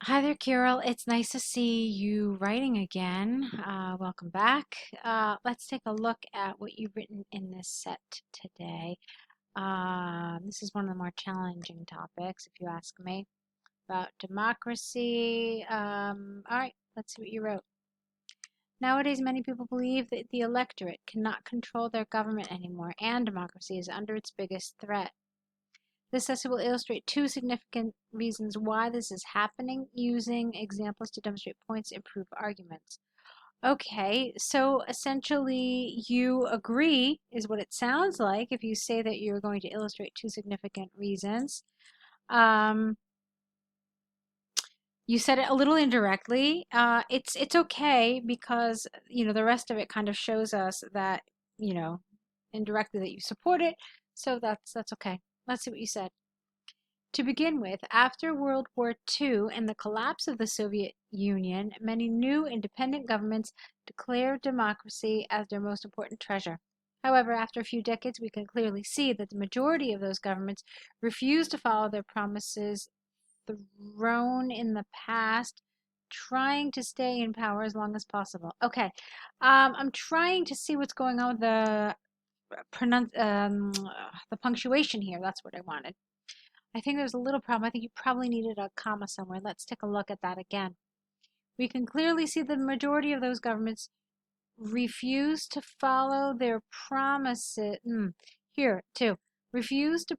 Hi there, Kirill. It's nice to see you writing again. Welcome back. Let's take a look at what you've written in this set today. This is one of the more challenging topics, if you ask me, about democracy. All right, let's see what you wrote. Nowadays, many people believe that the electorate cannot control their government anymore, and democracy is under its biggest threat. This essay will illustrate two significant reasons why this is happening, using examples to demonstrate points to improve arguments. Okay, so essentially you agree, is what it sounds like, if you say that you're going to illustrate two significant reasons. Um, you said it a little indirectly. It's okay because, the rest of it kind of shows us that, you know, indirectly that you support it. So that's okay. Let's see what you said. To begin with, after World War II and the collapse of the Soviet Union, many new independent governments declared democracy as their most important treasure. However, after a few decades, we can clearly see that the majority of those governments refused to follow their promises thrown in the past, trying to stay in power as long as possible. Okay, I'm trying to see what's going on with the punctuation here. That's what I wanted. I think there's a little problem. I think you probably needed a comma somewhere. Let's take a look at that again. We can clearly see the majority of those governments refuse to follow their promises. Here, too. Refuse to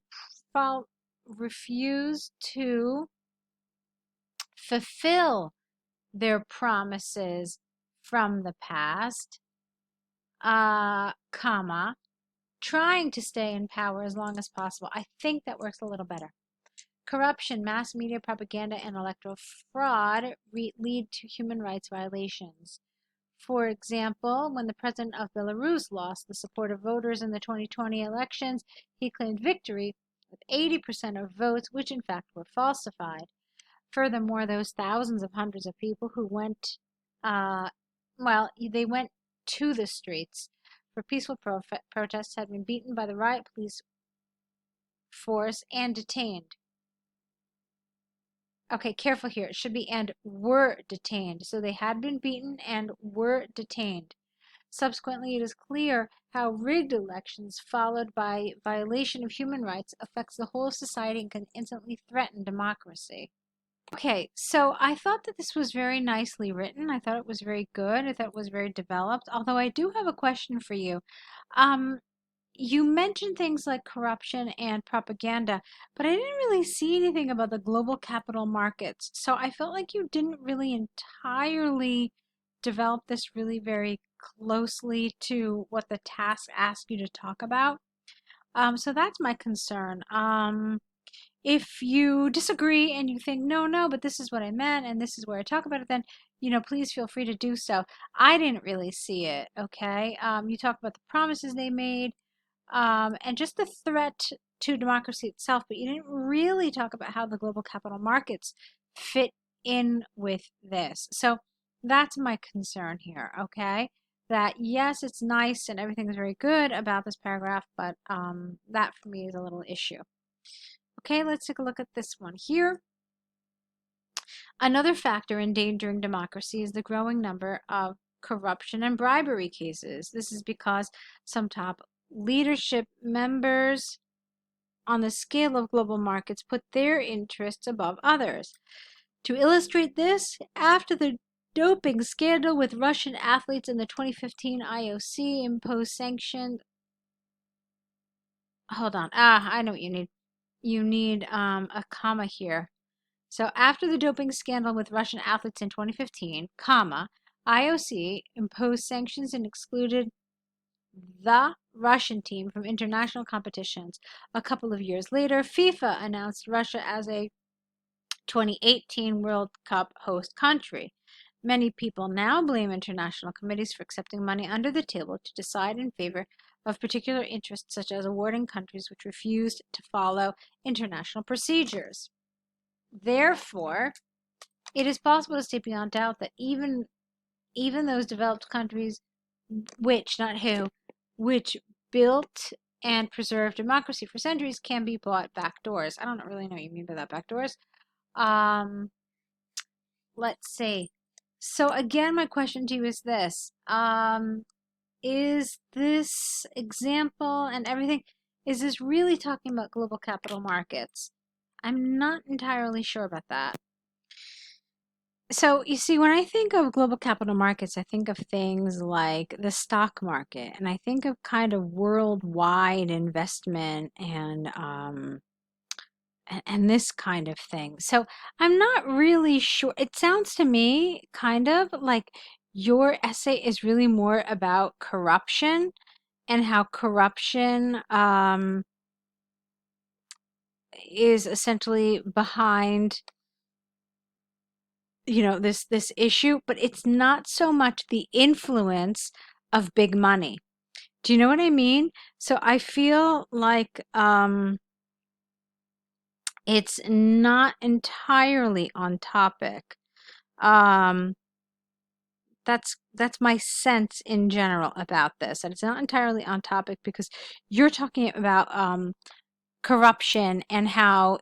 follow, refuse to fulfill their promises from the past, comma, trying to stay in power as long as possible. I think that works a little better. Corruption, mass media propaganda, and electoral fraud lead to human rights violations. For example, when the president of Belarus lost the support of voters in the 2020 elections, he claimed victory with 80% of votes, which in fact were falsified. Furthermore, those thousands of hundreds of people who went, uh, they went to the streets for peaceful protests had been beaten by the riot police force and detained. Okay, careful here. It should be and were detained. So they had been beaten and were detained. Subsequently, it is clear how rigged elections followed by violation of human rights affects the whole society and can instantly threaten democracy. Okay, so I thought that this was very nicely written. I thought it was very good. I thought it was very developed. Although I do have a question for you. Um, you mentioned things like corruption and propaganda, but I didn't really see anything about the global capital markets. So I felt like you didn't really entirely develop this really very closely to what the task asked you to talk about. So that's my concern. If you disagree and you think, no, no, but this is what I meant and this is where I talk about it, then, please feel free to do so. I didn't really see it, okay? You talk about the promises they made, and just the threat to democracy itself, but you didn't really talk about how the global capital markets fit in with this. So that's my concern here, okay? That yes, it's nice and everything is very good about this paragraph, but that for me is a little issue. Okay, let's take a look at this one here. Another factor endangering democracy is the growing number of corruption and bribery cases. This is because some top leadership members on the scale of global markets put their interests above others. To illustrate this, after the doping scandal with Russian athletes in the 2015 IOC imposed sanctions. Hold on. I know what you need. You need a comma here. So after the doping scandal with Russian athletes in 2015, comma, IOC imposed sanctions and excluded the Russian team from international competitions. A couple of years later, FIFA announced Russia as a 2018 World Cup host country. Many people now blame international committees for accepting money under the table to decide in favor of particular interests, such as awarding countries which refused to follow international procedures. Therefore, it is possible to state beyond doubt that even those developed countries which, not who, which built and preserved democracy for centuries can be bought back doors. I don't really know what you mean by that, back doors. Um, let's see. So again, my question to you is this. Is this example and everything, is this really talking about global capital markets? I'm not entirely sure about that. So you see, when I think of global capital markets, I think of things like the stock market, and I think of kind of worldwide investment and this kind of thing. So I'm not really sure. It sounds to me kind of like your essay is really more about corruption and how corruption is essentially behind, this issue, but it's not so much the influence of big money. Do you know what I mean? So I feel like it's not entirely on topic. Um, that's my sense in general about this. And it's not entirely on topic because you're talking about corruption and how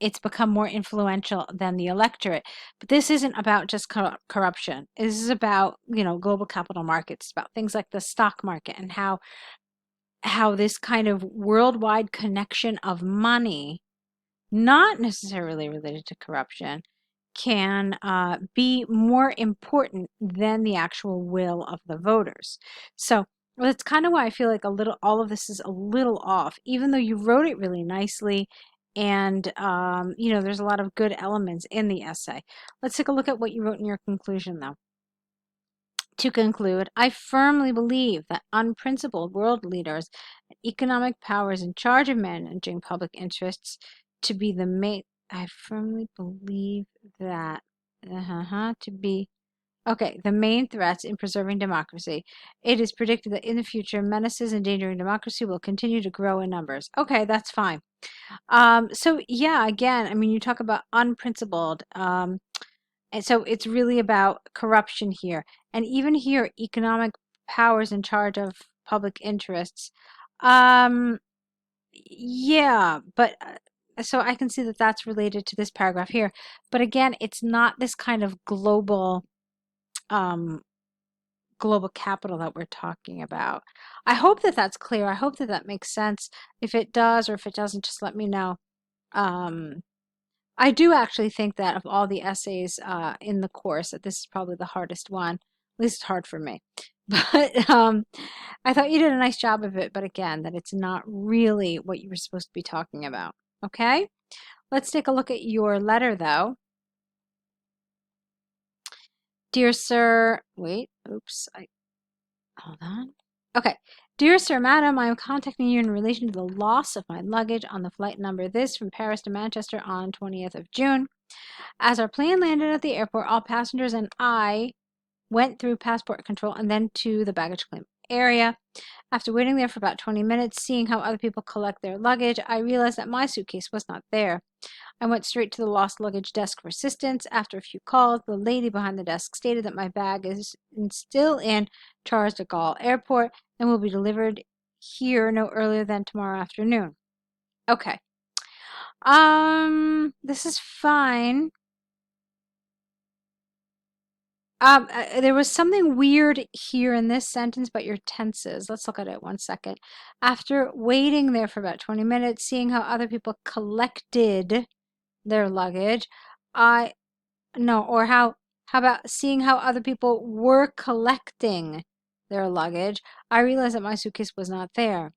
it's become more influential than the electorate. But this isn't about just corruption. This is about, global capital markets, about things like the stock market and how this kind of worldwide connection of money, not necessarily related to corruption, can be more important than the actual will of the voters. So that's kind of why I feel like all of this is a little off, even though you wrote it really nicely. And, there's a lot of good elements in the essay. Let's take a look at what you wrote in your conclusion, though. To conclude, I firmly believe that unprincipled world leaders and economic powers in charge of managing public interests to be the main. I firmly believe that to be the main threats in preserving democracy. It is predicted that in the future, menaces endangering democracy will continue to grow in numbers. Okay, that's fine. So yeah, again, I mean, you talk about unprincipled. And so it's really about corruption here. And even here, economic powers in charge of public interests. Um, yeah, but so I can see that that's related to this paragraph here. But again, it's not this kind of um, global capital that we're talking about. I hope that that's clear. I hope that that makes sense. If it does or if it doesn't, just let me know. Um, I do actually think that of all the essays in the course, that this is probably the hardest one. At least it's hard for me. But I thought you did a nice job of it. But again, that it's not really what you were supposed to be talking about. Okay? Let's take a look at your letter, though. Dear Sir, wait, oops, hold on. Okay. Dear Sir, Madam, I am contacting you in relation to the loss of my luggage on the flight number this from Paris to Manchester on 20th of June. As our plane landed at the airport, all passengers and I went through passport control and then to the baggage claim area. After waiting there for about 20 minutes, seeing how other people collect their luggage, I realized that my suitcase was not there. I went straight to the lost luggage desk for assistance. After a few calls, the lady behind the desk stated that my bag is still in Charles de Gaulle Airport and will be delivered here no earlier than tomorrow afternoon. Okay. This is fine. There was something weird here in this sentence about your tenses. Let's look at it 1 second. After waiting there for about 20 minutes, seeing how other people collected their luggage, how about seeing how other people were collecting their luggage, I realized that my suitcase was not there.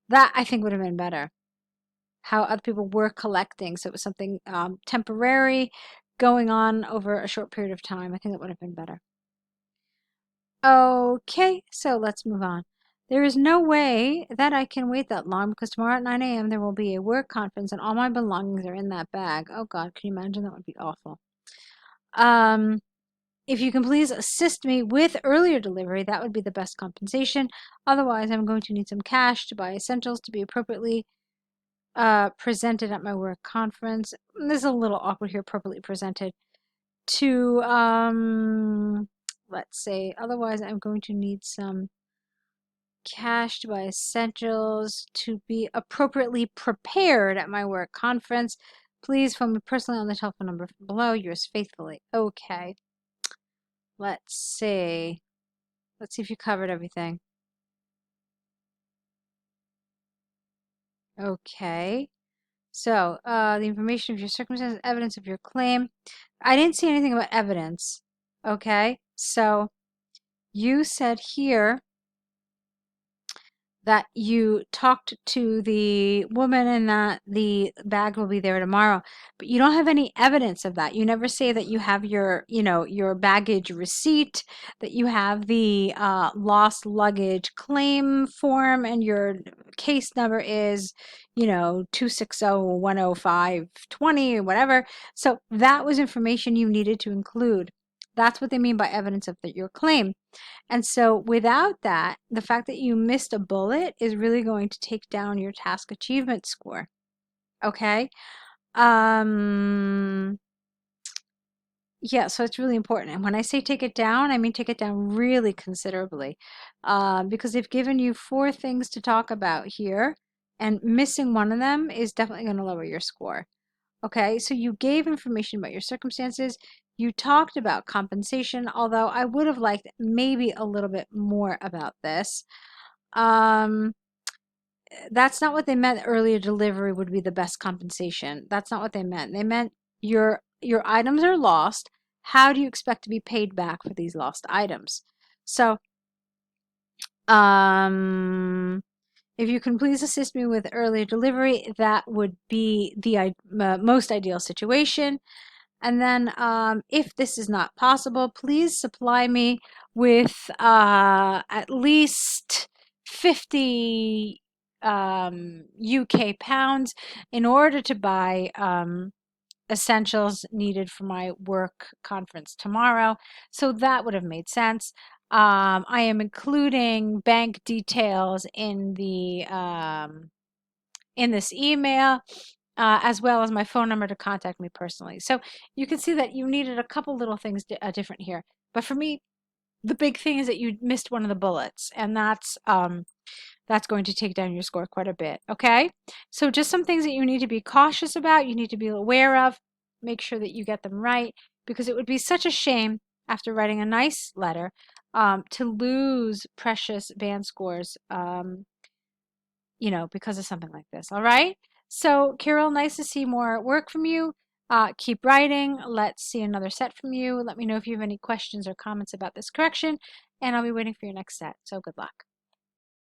That I think would have been better. How other people were collecting. So it was something temporary going on over a short period of time. I think that would have been better. Okay, so let's move on. There is no way that I can wait that long because tomorrow at 9 a.m. there will be a work conference and all my belongings are in that bag. Oh God, can you imagine? That would be awful. If you can please assist me with earlier delivery, that would be the best compensation. Otherwise, I'm going to need some cash to buy essentials to be appropriately presented at my work conference. This is a little awkward here, appropriately presented. To, let's say, otherwise I'm going to need some cash to buy essentials to be appropriately prepared at my work conference. Please phone me personally on the telephone number below. Yours faithfully. Okay. Let's see. Let's see if you covered everything. Okay. So, the information of your circumstances, evidence of your claim. I didn't see anything about evidence. Okay. So, you said here that you talked to the woman and that the bag will be there tomorrow, but you don't have any evidence of that. You never say that you have your, your baggage receipt, that you have the lost luggage claim form, and your case number is, 260-105-20 or whatever. So that was information you needed to include. That's what they mean by evidence of your claim. And so without that, the fact that you missed a bullet is really going to take down your task achievement score. Okay? Yeah, so it's really important. And when I say take it down, I mean take it down really considerably. Because they've given you 4 things to talk about here, and missing one of them is definitely going to lower your score. Okay, so you gave information about your circumstances. You talked about compensation, although I would have liked maybe a little bit more about this. That's not what they meant. Earlier delivery would be the best compensation. That's not what they meant. They meant your items are lost. How do you expect to be paid back for these lost items? So, if you can please assist me with earlier delivery, that would be the most ideal situation. And then if this is not possible, please supply me with at least 50 UK pounds in order to buy essentials needed for my work conference tomorrow. So that would have made sense. I am including bank details in the in this email, as well as my phone number to contact me personally. So you can see that you needed a couple little things different here. But for me, the big thing is that you missed one of the bullets, and that's going to take down your score quite a bit. Okay, so just some things that you need to be cautious about, you need to be aware of. Make sure that you get them right, because it would be such a shame after writing a nice letter to lose precious band scores, because of something like this. All right. So, Kirill, nice to see more work from you. Keep writing. Let's see another set from you. Let me know if you have any questions or comments about this correction, and I'll be waiting for your next set. So, good luck.